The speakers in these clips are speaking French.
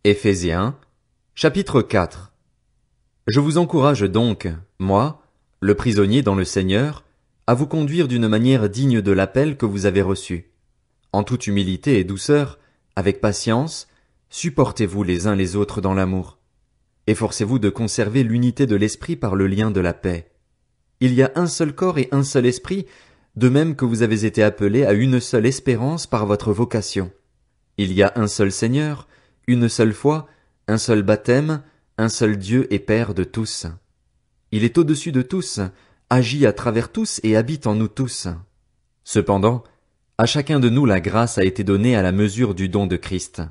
Éphésiens, chapitre 4. Je vous encourage donc, moi, le prisonnier dans le Seigneur, à vous conduire d'une manière digne de l'appel que vous avez reçu. En toute humilité et douceur, avec patience, supportez-vous les uns les autres dans l'amour. Efforcez-vous de conserver l'unité de l'esprit par le lien de la paix. Il y a un seul corps et un seul esprit, de même que vous avez été appelés à une seule espérance par votre vocation. Il y a un seul Seigneur, une seule foi, un seul baptême, un seul Dieu et Père de tous. Il est au-dessus de tous, agit à travers tous et habite en nous tous. Cependant, à chacun de nous la grâce a été donnée à la mesure du don de Christ.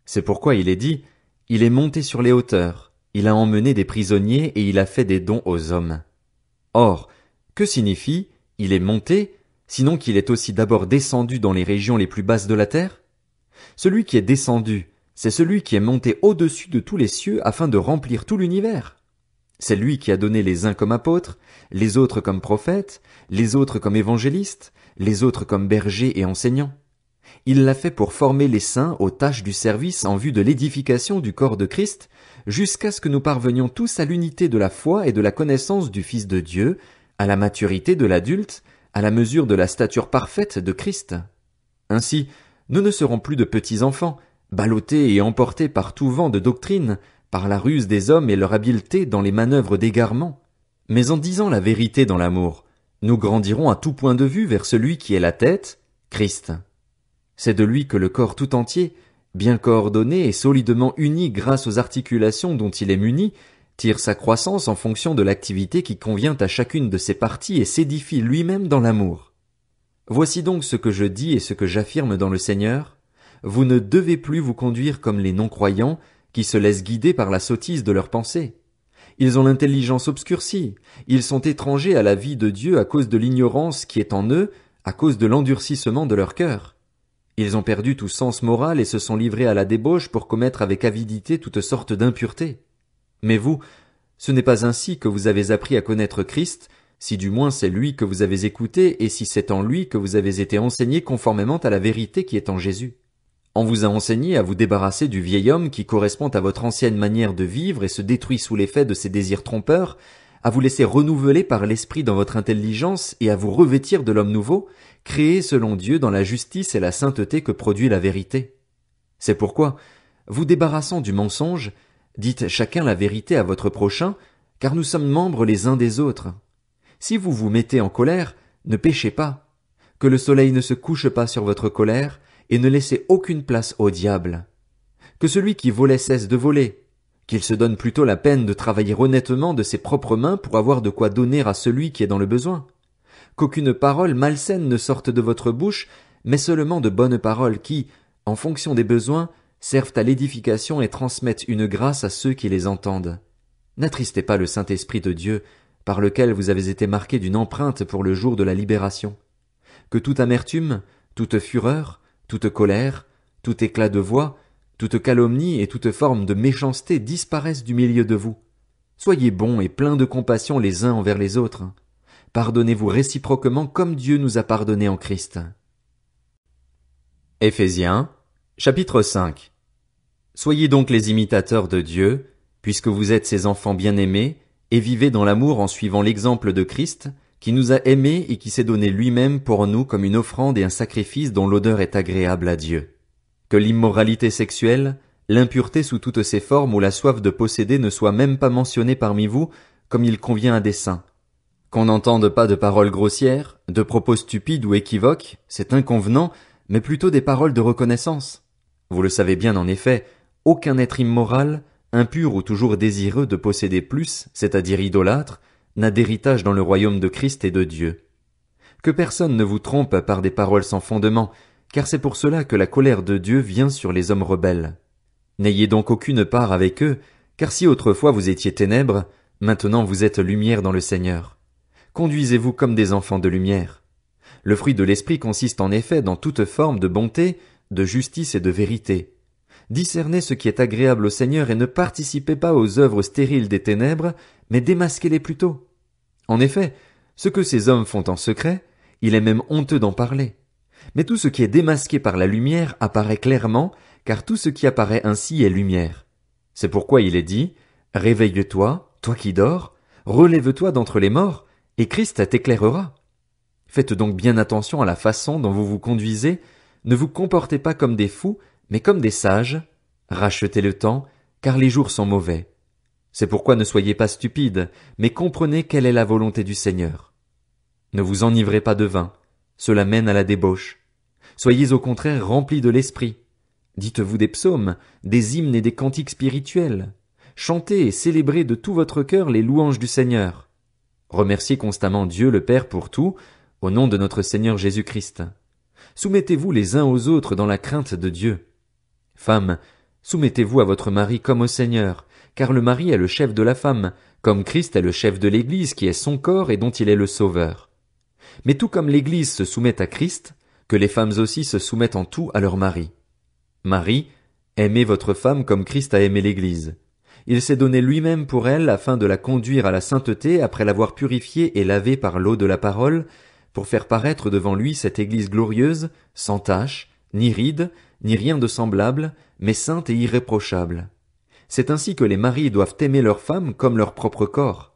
C'est pourquoi il est dit, il est monté sur les hauteurs, il a emmené des prisonniers et il a fait des dons aux hommes. Or, que signifie il est monté, sinon qu'il est aussi d'abord descendu dans les régions les plus basses de la terre? Celui qui est descendu, c'est celui qui est monté au-dessus de tous les cieux afin de remplir tout l'univers. C'est lui qui a donné les uns comme apôtres, les autres comme prophètes, les autres comme évangélistes, les autres comme bergers et enseignants. Il l'a fait pour former les saints aux tâches du service en vue de l'édification du corps de Christ, jusqu'à ce que nous parvenions tous à l'unité de la foi et de la connaissance du Fils de Dieu, à la maturité de l'adulte, à la mesure de la stature parfaite de Christ. Ainsi, nous ne serons plus de petits enfants, ballottés et emportés par tout vent de doctrine, par la ruse des hommes et leur habileté dans les manœuvres d'égarement. Mais en disant la vérité dans l'amour, nous grandirons à tout point de vue vers celui qui est la tête, Christ. C'est de lui que le corps tout entier, bien coordonné et solidement uni grâce aux articulations dont il est muni, tire sa croissance en fonction de l'activité qui convient à chacune de ses parties et s'édifie lui-même dans l'amour. Voici donc ce que je dis et ce que j'affirme dans le Seigneur. Vous ne devez plus vous conduire comme les non-croyants, qui se laissent guider par la sottise de leurs pensées. Ils ont l'intelligence obscurcie, ils sont étrangers à la vie de Dieu à cause de l'ignorance qui est en eux, à cause de l'endurcissement de leur cœur. Ils ont perdu tout sens moral et se sont livrés à la débauche pour commettre avec avidité toutes sortes d'impuretés. Mais vous, ce n'est pas ainsi que vous avez appris à connaître Christ, si du moins c'est lui que vous avez écouté et si c'est en lui que vous avez été enseigné conformément à la vérité qui est en Jésus. On vous a enseigné à vous débarrasser du vieil homme qui correspond à votre ancienne manière de vivre et se détruit sous l'effet de ses désirs trompeurs, à vous laisser renouveler par l'esprit dans votre intelligence et à vous revêtir de l'homme nouveau, créé selon Dieu dans la justice et la sainteté que produit la vérité. C'est pourquoi, vous débarrassant du mensonge, dites chacun la vérité à votre prochain, car nous sommes membres les uns des autres. Si vous vous mettez en colère, ne péchez pas. Que le soleil ne se couche pas sur votre colère, et ne laissez aucune place au diable. Que celui qui volait cesse de voler, qu'il se donne plutôt la peine de travailler honnêtement de ses propres mains pour avoir de quoi donner à celui qui est dans le besoin. Qu'aucune parole malsaine ne sorte de votre bouche, mais seulement de bonnes paroles qui, en fonction des besoins, servent à l'édification et transmettent une grâce à ceux qui les entendent. N'attristez pas le Saint-Esprit de Dieu, par lequel vous avez été marqués d'une empreinte pour le jour de la libération. Que toute amertume, toute fureur, toute colère, tout éclat de voix, toute calomnie et toute forme de méchanceté disparaissent du milieu de vous. Soyez bons et pleins de compassion les uns envers les autres. Pardonnez-vous réciproquement comme Dieu nous a pardonné en Christ. Éphésiens, chapitre 5. Soyez donc les imitateurs de Dieu, puisque vous êtes ses enfants bien-aimés, et vivez dans l'amour en suivant l'exemple de Christ, qui nous a aimés et qui s'est donné lui-même pour nous comme une offrande et un sacrifice dont l'odeur est agréable à Dieu. Que l'immoralité sexuelle, l'impureté sous toutes ses formes ou la soif de posséder ne soient même pas mentionnées parmi vous, comme il convient à des saints. Qu'on n'entende pas de paroles grossières, de propos stupides ou équivoques, c'est inconvenant, mais plutôt des paroles de reconnaissance. Vous le savez bien en effet, aucun être immoral, impur ou toujours désireux de posséder plus, c'est-à-dire idolâtre, n'a d'héritage dans le royaume de Christ et de Dieu. Que personne ne vous trompe par des paroles sans fondement, car c'est pour cela que la colère de Dieu vient sur les hommes rebelles. N'ayez donc aucune part avec eux, car si autrefois vous étiez ténèbres, maintenant vous êtes lumière dans le Seigneur. Conduisez-vous comme des enfants de lumière. Le fruit de l'esprit consiste en effet dans toute forme de bonté, de justice et de vérité. Discernez ce qui est agréable au Seigneur et ne participez pas aux œuvres stériles des ténèbres, mais démasquez-les plutôt. En effet, ce que ces hommes font en secret, il est même honteux d'en parler. Mais tout ce qui est démasqué par la lumière apparaît clairement, car tout ce qui apparaît ainsi est lumière. C'est pourquoi il est dit, réveille-toi, toi qui dors, relève-toi d'entre les morts, et Christ t'éclairera. Faites donc bien attention à la façon dont vous vous conduisez, ne vous comportez pas comme des fous, mais comme des sages. Rachetez le temps, car les jours sont mauvais. C'est pourquoi ne soyez pas stupides, mais comprenez quelle est la volonté du Seigneur. Ne vous enivrez pas de vin, cela mène à la débauche. Soyez au contraire remplis de l'esprit. Dites-vous des psaumes, des hymnes et des cantiques spirituels. Chantez et célébrez de tout votre cœur les louanges du Seigneur. Remerciez constamment Dieu le Père pour tout, au nom de notre Seigneur Jésus-Christ. Soumettez-vous les uns aux autres dans la crainte de Dieu. Femmes, soumettez-vous à votre mari comme au Seigneur, car le mari est le chef de la femme, comme Christ est le chef de l'Église qui est son corps et dont il est le sauveur. Mais tout comme l'Église se soumet à Christ, que les femmes aussi se soumettent en tout à leur mari. Marie, aimez votre femme comme Christ a aimé l'Église. Il s'est donné lui-même pour elle afin de la conduire à la sainteté après l'avoir purifiée et lavée par l'eau de la parole, pour faire paraître devant lui cette Église glorieuse, sans tache, ni ride, ni rien de semblable, mais sainte et irréprochable. C'est ainsi que les maris doivent aimer leur femme comme leur propre corps.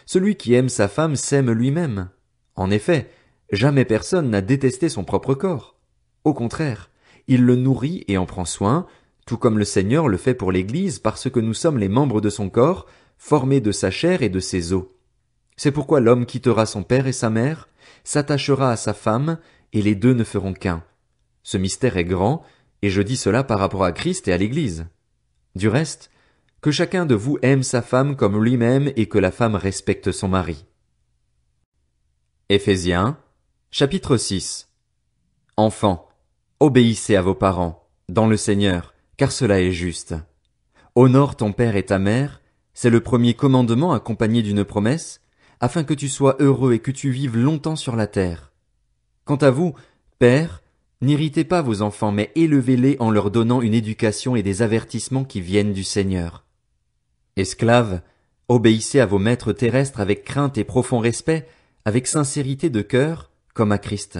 Celui qui aime sa femme s'aime lui-même. En effet, jamais personne n'a détesté son propre corps. Au contraire, il le nourrit et en prend soin, tout comme le Seigneur le fait pour l'Église parce que nous sommes les membres de son corps, formés de sa chair et de ses os. C'est pourquoi l'homme quittera son père et sa mère, s'attachera à sa femme, et les deux ne feront qu'un. Ce mystère est grand, et je dis cela par rapport à Christ et à l'Église. Du reste, que chacun de vous aime sa femme comme lui-même et que la femme respecte son mari. Éphésiens, chapitre 6. Enfants, obéissez à vos parents, dans le Seigneur, car cela est juste. Honore ton père et ta mère, c'est le premier commandement accompagné d'une promesse, afin que tu sois heureux et que tu vives longtemps sur la terre. Quant à vous, pères, n'irritez pas vos enfants, mais élevez-les en leur donnant une éducation et des avertissements qui viennent du Seigneur. Esclaves, obéissez à vos maîtres terrestres avec crainte et profond respect, avec sincérité de cœur, comme à Christ.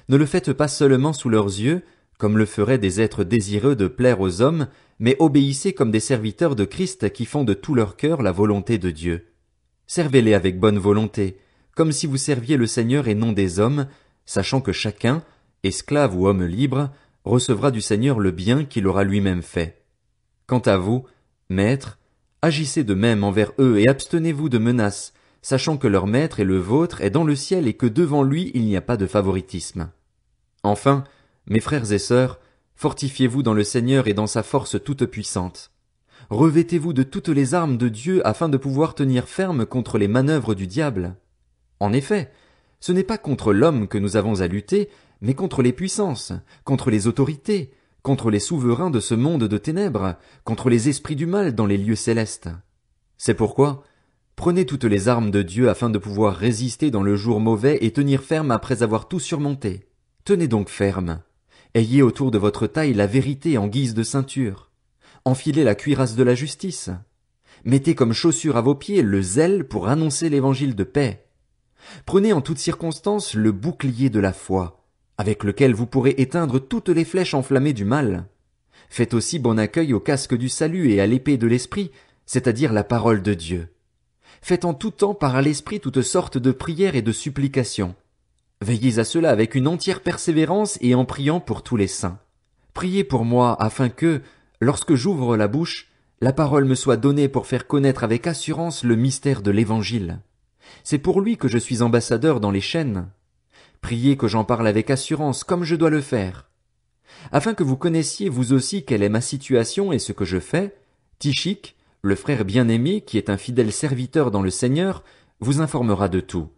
Ne le faites pas seulement sous leurs yeux, comme le feraient des êtres désireux de plaire aux hommes, mais obéissez comme des serviteurs de Christ qui font de tout leur cœur la volonté de Dieu. Servez-les avec bonne volonté, comme si vous serviez le Seigneur et non des hommes, sachant que chacun, esclave ou homme libre, recevra du Seigneur le bien qu'il aura lui-même fait. Quant à vous, maîtres, agissez de même envers eux et abstenez-vous de menaces, sachant que leur maître et le vôtre est dans le ciel et que devant lui il n'y a pas de favoritisme. Enfin, mes frères et sœurs, fortifiez-vous dans le Seigneur et dans sa force toute puissante. Revêtez-vous de toutes les armes de Dieu afin de pouvoir tenir ferme contre les manœuvres du diable. En effet, ce n'est pas contre l'homme que nous avons à lutter, mais contre les puissances, contre les autorités, contre les souverains de ce monde de ténèbres, contre les esprits du mal dans les lieux célestes. C'est pourquoi, prenez toutes les armes de Dieu afin de pouvoir résister dans le jour mauvais et tenir ferme après avoir tout surmonté. Tenez donc ferme. Ayez autour de votre taille la vérité en guise de ceinture. Enfilez la cuirasse de la justice. Mettez comme chaussure à vos pieds le zèle pour annoncer l'évangile de paix. Prenez en toutes circonstances le bouclier de la foi, avec lequel vous pourrez éteindre toutes les flèches enflammées du mal. Faites aussi bon accueil au casque du salut et à l'épée de l'esprit, c'est-à-dire la parole de Dieu. Faites en tout temps par l'esprit toutes sortes de prières et de supplications. Veillez à cela avec une entière persévérance et en priant pour tous les saints. Priez pour moi afin que, lorsque j'ouvre la bouche, la parole me soit donnée pour faire connaître avec assurance le mystère de l'Évangile. C'est pour lui que je suis ambassadeur dans les chaînes. Priez que j'en parle avec assurance, comme je dois le faire. Afin que vous connaissiez vous aussi quelle est ma situation et ce que je fais, Tychik, le frère bien-aimé, qui est un fidèle serviteur dans le Seigneur, vous informera de tout.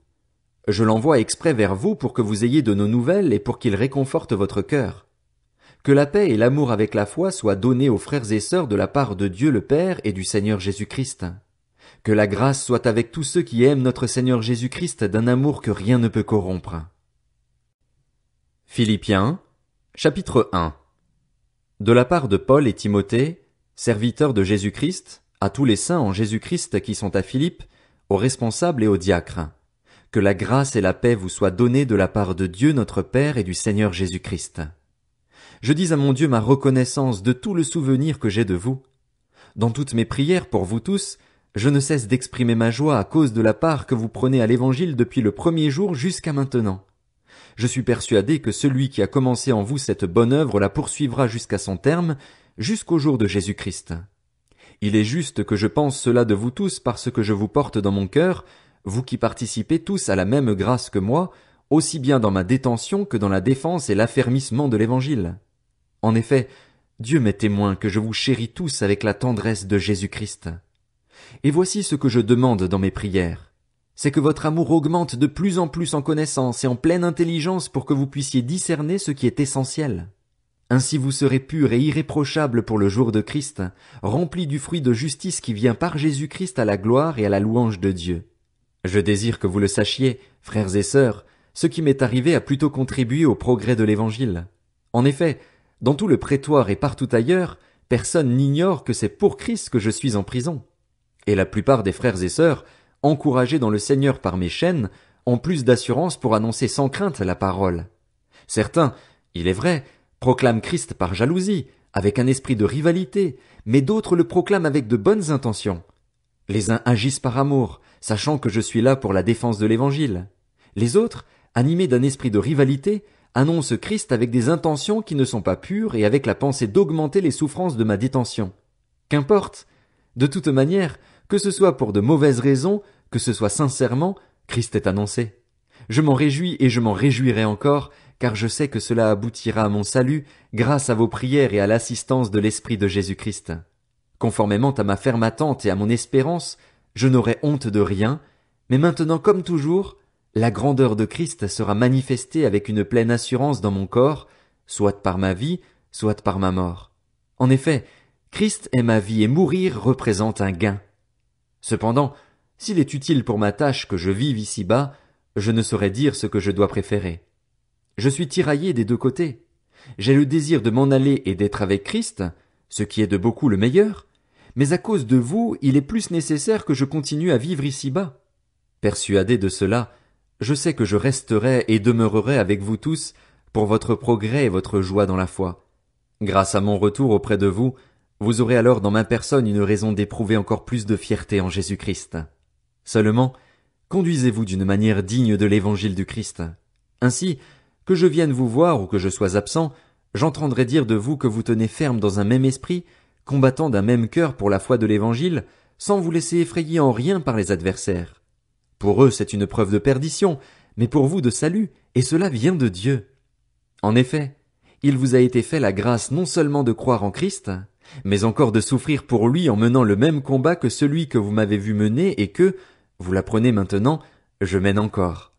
Je l'envoie exprès vers vous pour que vous ayez de nos nouvelles et pour qu'il réconforte votre cœur. Que la paix et l'amour avec la foi soient donnés aux frères et sœurs de la part de Dieu le Père et du Seigneur Jésus-Christ. Que la grâce soit avec tous ceux qui aiment notre Seigneur Jésus-Christ d'un amour que rien ne peut corrompre. Philippiens, chapitre 1. De la part de Paul et Timothée, serviteurs de Jésus-Christ, à tous les saints en Jésus-Christ qui sont à Philippe, aux responsables et aux diacres. Que la grâce et la paix vous soient données de la part de Dieu notre Père et du Seigneur Jésus-Christ. Je dis à mon Dieu ma reconnaissance de tout le souvenir que j'ai de vous. Dans toutes mes prières pour vous tous, je ne cesse d'exprimer ma joie à cause de la part que vous prenez à l'Évangile depuis le premier jour jusqu'à maintenant. Je suis persuadé que celui qui a commencé en vous cette bonne œuvre la poursuivra jusqu'à son terme, jusqu'au jour de Jésus-Christ. Il est juste que je pense cela de vous tous parce que je vous porte dans mon cœur, vous qui participez tous à la même grâce que moi, aussi bien dans ma détention que dans la défense et l'affermissement de l'Évangile. En effet, Dieu m'est témoin que je vous chéris tous avec la tendresse de Jésus-Christ. Et voici ce que je demande dans mes prières. C'est que votre amour augmente de plus en plus en connaissance et en pleine intelligence pour que vous puissiez discerner ce qui est essentiel. Ainsi vous serez purs et irréprochables pour le jour de Christ, remplis du fruit de justice qui vient par Jésus-Christ à la gloire et à la louange de Dieu. Je désire que vous le sachiez, frères et sœurs, ce qui m'est arrivé a plutôt contribué au progrès de l'Évangile. En effet, dans tout le prétoire et partout ailleurs, personne n'ignore que c'est pour Christ que je suis en prison. Et la plupart des frères et sœurs, encouragés dans le Seigneur par mes chaînes, ont plus d'assurance pour annoncer sans crainte la parole. Certains, il est vrai, proclament Christ par jalousie, avec un esprit de rivalité, mais d'autres le proclament avec de bonnes intentions. Les uns agissent par amour, sachant que je suis là pour la défense de l'Évangile. Les autres, animés d'un esprit de rivalité, annoncent Christ avec des intentions qui ne sont pas pures et avec la pensée d'augmenter les souffrances de ma détention. Qu'importe. De toute manière, que ce soit pour de mauvaises raisons, que ce soit sincèrement, Christ est annoncé. Je m'en réjouis et je m'en réjouirai encore, car je sais que cela aboutira à mon salut grâce à vos prières et à l'assistance de l'Esprit de Jésus-Christ. Conformément à ma ferme attente et à mon espérance, je n'aurai honte de rien, mais maintenant comme toujours, la grandeur de Christ sera manifestée avec une pleine assurance dans mon corps, soit par ma vie, soit par ma mort. En effet, Christ est ma vie et mourir représente un gain. Cependant, s'il est utile pour ma tâche que je vive ici-bas, je ne saurais dire ce que je dois préférer. Je suis tiraillé des deux côtés. J'ai le désir de m'en aller et d'être avec Christ, ce qui est de beaucoup le meilleur, mais à cause de vous, il est plus nécessaire que je continue à vivre ici-bas. Persuadé de cela, je sais que je resterai et demeurerai avec vous tous pour votre progrès et votre joie dans la foi. Grâce à mon retour auprès de vous, vous aurez alors dans ma personne une raison d'éprouver encore plus de fierté en Jésus-Christ. Seulement, conduisez-vous d'une manière digne de l'évangile du Christ. Ainsi, que je vienne vous voir ou que je sois absent, j'entendrai dire de vous que vous tenez ferme dans un même esprit, combattant d'un même cœur pour la foi de l'évangile, sans vous laisser effrayer en rien par les adversaires. Pour eux, c'est une preuve de perdition, mais pour vous de salut, et cela vient de Dieu. En effet, il vous a été fait la grâce non seulement de croire en Christ, mais encore de souffrir pour lui en menant le même combat que celui que vous m'avez vu mener et que, vous l'apprenez maintenant, je mène encore.